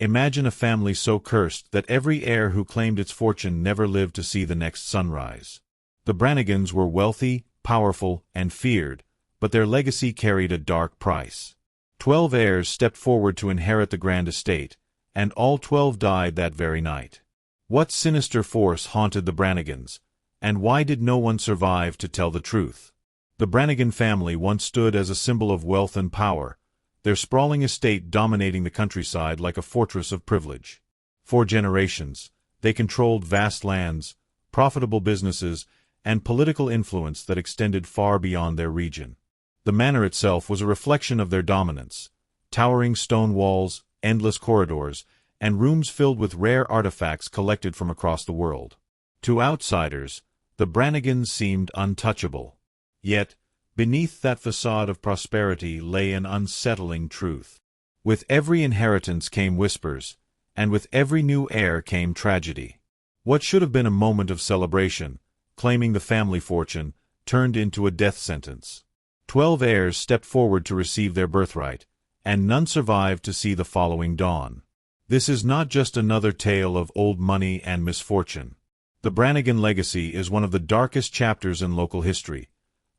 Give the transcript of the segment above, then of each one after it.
Imagine a family so cursed that every heir who claimed its fortune never lived to see the next sunrise. The Brannigans were wealthy, powerful, and feared, but their legacy carried a dark price. 12 heirs stepped forward to inherit the grand estate, and all 12 died that very night. What sinister force haunted the Brannigans, and why did no one survive to tell the truth? The Brannigan family once stood as a symbol of wealth and power, their sprawling estate dominating the countryside like a fortress of privilege. For generations, they controlled vast lands, profitable businesses, and political influence that extended far beyond their region. The manor itself was a reflection of their dominance: towering stone walls, endless corridors, and rooms filled with rare artifacts collected from across the world. To outsiders, the Brannigans seemed untouchable. Yet, beneath that facade of prosperity lay an unsettling truth. With every inheritance came whispers, and with every new heir came tragedy. What should have been a moment of celebration, claiming the family fortune, turned into a death sentence. 12 heirs stepped forward to receive their birthright, and none survived to see the following dawn. This is not just another tale of old money and misfortune. The Brannigan legacy is one of the darkest chapters in local history,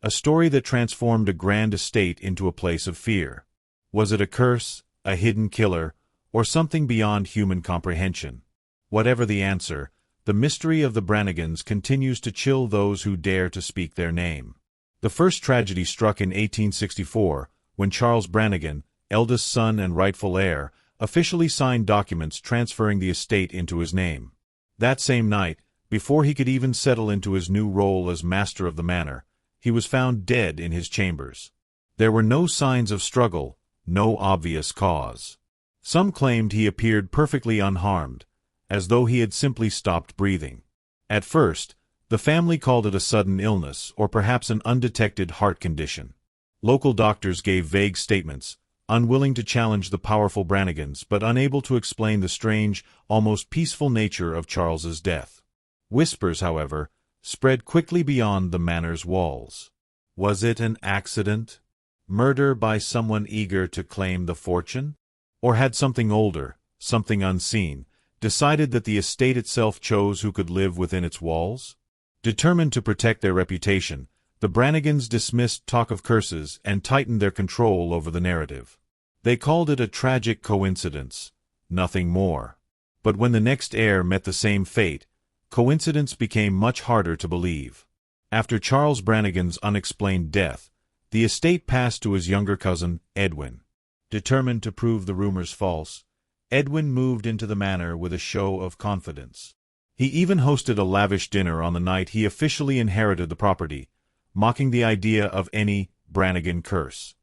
a story that transformed a grand estate into a place of fear. Was it a curse, a hidden killer, or something beyond human comprehension? Whatever the answer, the mystery of the Brannigans continues to chill those who dare to speak their name. The first tragedy struck in 1864, when Charles Brannigan, eldest son and rightful heir, officially signed documents transferring the estate into his name. That same night, before he could even settle into his new role as master of the manor, he was found dead in his chambers. There were no signs of struggle, no obvious cause. Some claimed he appeared perfectly unharmed, as though he had simply stopped breathing. At first, the family called it a sudden illness or perhaps an undetected heart condition. Local doctors gave vague statements, unwilling to challenge the powerful Brannigans but unable to explain the strange, almost peaceful nature of Charles's death. Whispers, however, spread quickly beyond the manor's walls. Was it an accident? Murder by someone eager to claim the fortune? Or had something older, something unseen, decided that the estate itself chose who could live within its walls? Determined to protect their reputation, the Brannigans dismissed talk of curses and tightened their control over the narrative. They called it a tragic coincidence, nothing more. But when the next heir met the same fate, coincidence became much harder to believe. After Charles Brannigan's unexplained death, the estate passed to his younger cousin, Edwin. Determined to prove the rumors false, Edwin moved into the manor with a show of confidence. He even hosted a lavish dinner on the night he officially inherited the property, mocking the idea of any Brannigan curse.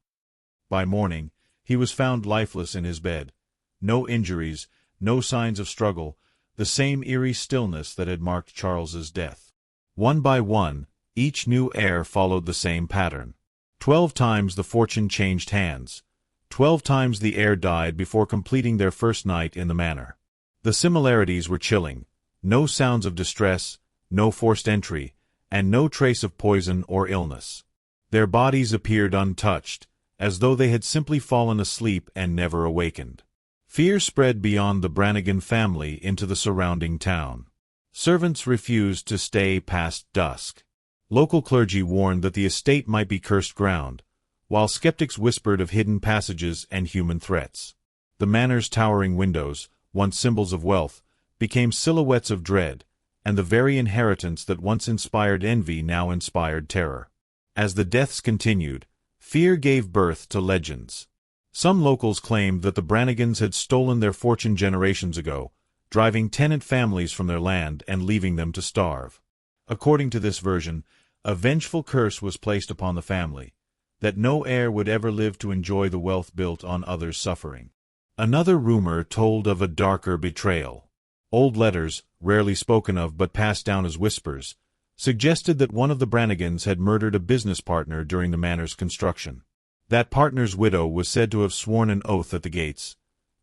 By morning, he was found lifeless in his bed. No injuries, no signs of struggle, the same eerie stillness that had marked Charles's death. One by one, each new heir followed the same pattern. 12 times the fortune changed hands. 12 times the heir died before completing their first night in the manor. The similarities were chilling. No sounds of distress, no forced entry, and no trace of poison or illness. Their bodies appeared untouched, as though they had simply fallen asleep and never awakened. Fear spread beyond the Brannigan family into the surrounding town. Servants refused to stay past dusk. Local clergy warned that the estate might be cursed ground, while skeptics whispered of hidden passages and human threats. The manor's towering windows, once symbols of wealth, became silhouettes of dread, and the very inheritance that once inspired envy now inspired terror. As the deaths continued, fear gave birth to legends. Some locals claimed that the Brannigans had stolen their fortune generations ago, driving tenant families from their land and leaving them to starve. According to this version, a vengeful curse was placed upon the family, that no heir would ever live to enjoy the wealth built on others' suffering. Another rumor told of a darker betrayal. Old letters, rarely spoken of but passed down as whispers, suggested that one of the Brannigans had murdered a business partner during the manor's construction. That partner's widow was said to have sworn an oath at the gates.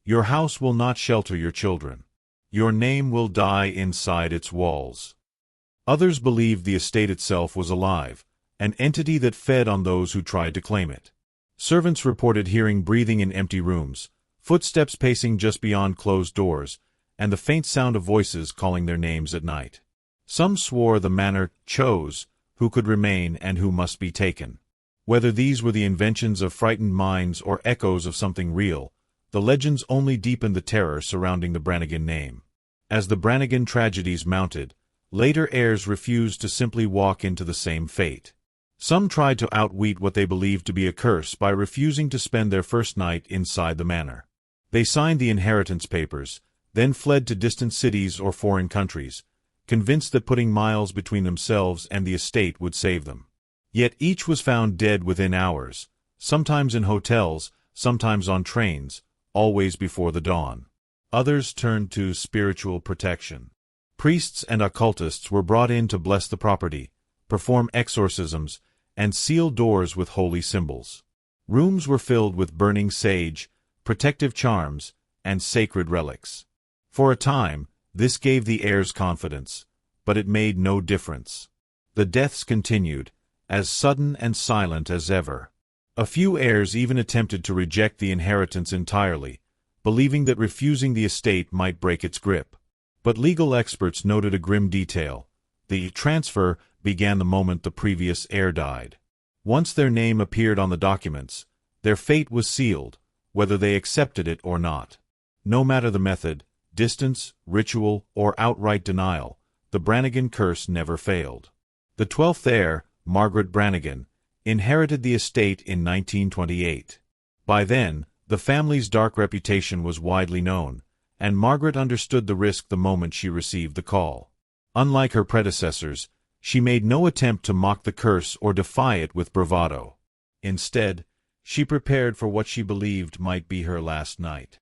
"Your house will not shelter your children. Your name will die inside its walls." Others believed the estate itself was alive, an entity that fed on those who tried to claim it. Servants reported hearing breathing in empty rooms, footsteps pacing just beyond closed doors, and the faint sound of voices calling their names at night. Some swore the manor chose who could remain and who must be taken. Whether these were the inventions of frightened minds or echoes of something real, the legends only deepened the terror surrounding the Brannigan name. As the Brannigan tragedies mounted, later heirs refused to simply walk into the same fate. Some tried to outwit what they believed to be a curse by refusing to spend their first night inside the manor. They signed the inheritance papers, then fled to distant cities or foreign countries, convinced that putting miles between themselves and the estate would save them. Yet each was found dead within hours, sometimes in hotels, sometimes on trains, always before the dawn. Others turned to spiritual protection. Priests and occultists were brought in to bless the property, perform exorcisms, and seal doors with holy symbols. Rooms were filled with burning sage, protective charms, and sacred relics. For a time, this gave the heirs confidence, but it made no difference. The deaths continued, as sudden and silent as ever. A few heirs even attempted to reject the inheritance entirely, believing that refusing the estate might break its grip. But legal experts noted a grim detail. The transfer began the moment the previous heir died. Once their name appeared on the documents, their fate was sealed, whether they accepted it or not. No matter the method, distance, ritual, or outright denial, the Brannigan curse never failed. The 12th heir, Margaret Brannigan, inherited the estate in 1928. By then, the family's dark reputation was widely known, and Margaret understood the risk the moment she received the call. Unlike her predecessors, she made no attempt to mock the curse or defy it with bravado. Instead, she prepared for what she believed might be her last night.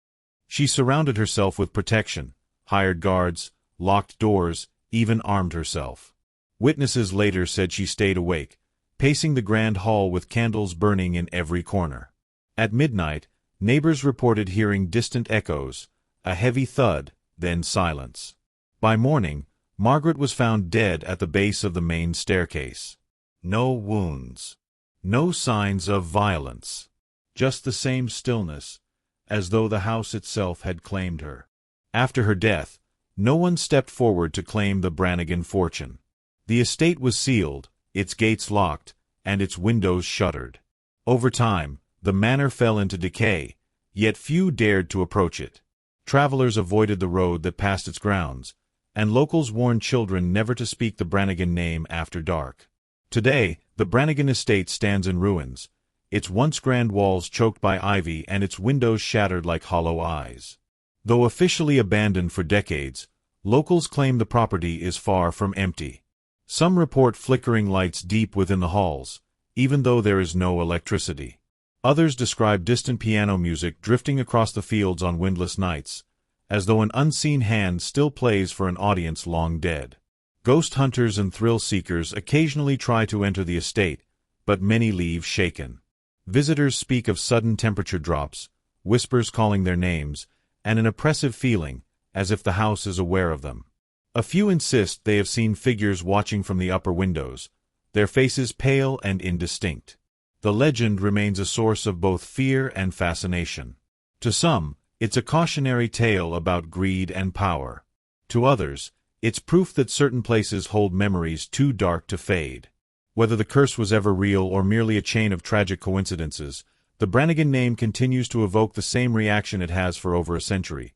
She surrounded herself with protection, hired guards, locked doors, even armed herself. Witnesses later said she stayed awake, pacing the grand hall with candles burning in every corner. At midnight, neighbors reported hearing distant echoes, a heavy thud, then silence. By morning, Margaret was found dead at the base of the main staircase. No wounds. No signs of violence. Just the same stillness, as though the house itself had claimed her. After her death, no one stepped forward to claim the Brannigan fortune. The estate was sealed, its gates locked, and its windows shuttered. Over time, the manor fell into decay, yet few dared to approach it. Travelers avoided the road that passed its grounds, and locals warned children never to speak the Brannigan name after dark. Today, the Brannigan estate stands in ruins, its once grand walls choked by ivy and its windows shattered like hollow eyes. Though officially abandoned for decades, locals claim the property is far from empty. Some report flickering lights deep within the halls, even though there is no electricity. Others describe distant piano music drifting across the fields on windless nights, as though an unseen hand still plays for an audience long dead. Ghost hunters and thrill seekers occasionally try to enter the estate, but many leave shaken. Visitors speak of sudden temperature drops, whispers calling their names, and an oppressive feeling, as if the house is aware of them. A few insist they have seen figures watching from the upper windows, their faces pale and indistinct. The legend remains a source of both fear and fascination. To some, it's a cautionary tale about greed and power. To others, it's proof that certain places hold memories too dark to fade. Whether the curse was ever real or merely a chain of tragic coincidences, the Brannigan name continues to evoke the same reaction it has for over a century.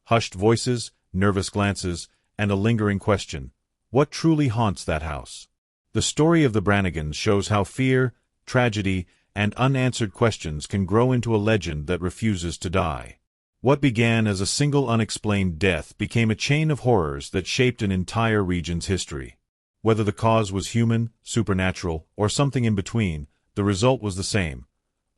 Hushed voices, nervous glances, and a lingering question: what truly haunts that house? The story of the Brannigans shows how fear, tragedy, and unanswered questions can grow into a legend that refuses to die. What began as a single unexplained death became a chain of horrors that shaped an entire region's history. Whether the cause was human, supernatural, or something in between, the result was the same: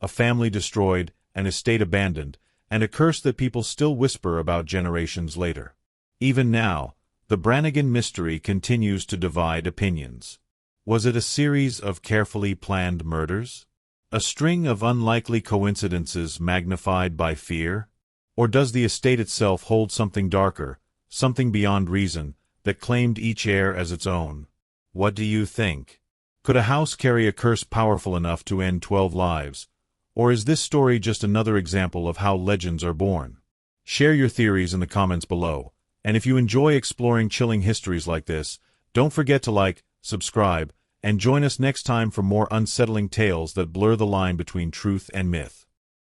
a family destroyed, an estate abandoned, and a curse that people still whisper about generations later. Even now, the Brannigan mystery continues to divide opinions. Was it a series of carefully planned murders? A string of unlikely coincidences magnified by fear? Or does the estate itself hold something darker, something beyond reason, that claimed each heir as its own? What do you think? Could a house carry a curse powerful enough to end 12 lives, Or is this story just another example of how legends are born? Share your theories in the comments below, and if you enjoy exploring chilling histories like this, don't forget to like, subscribe, and join us next time for more unsettling tales that blur the line between truth and myth.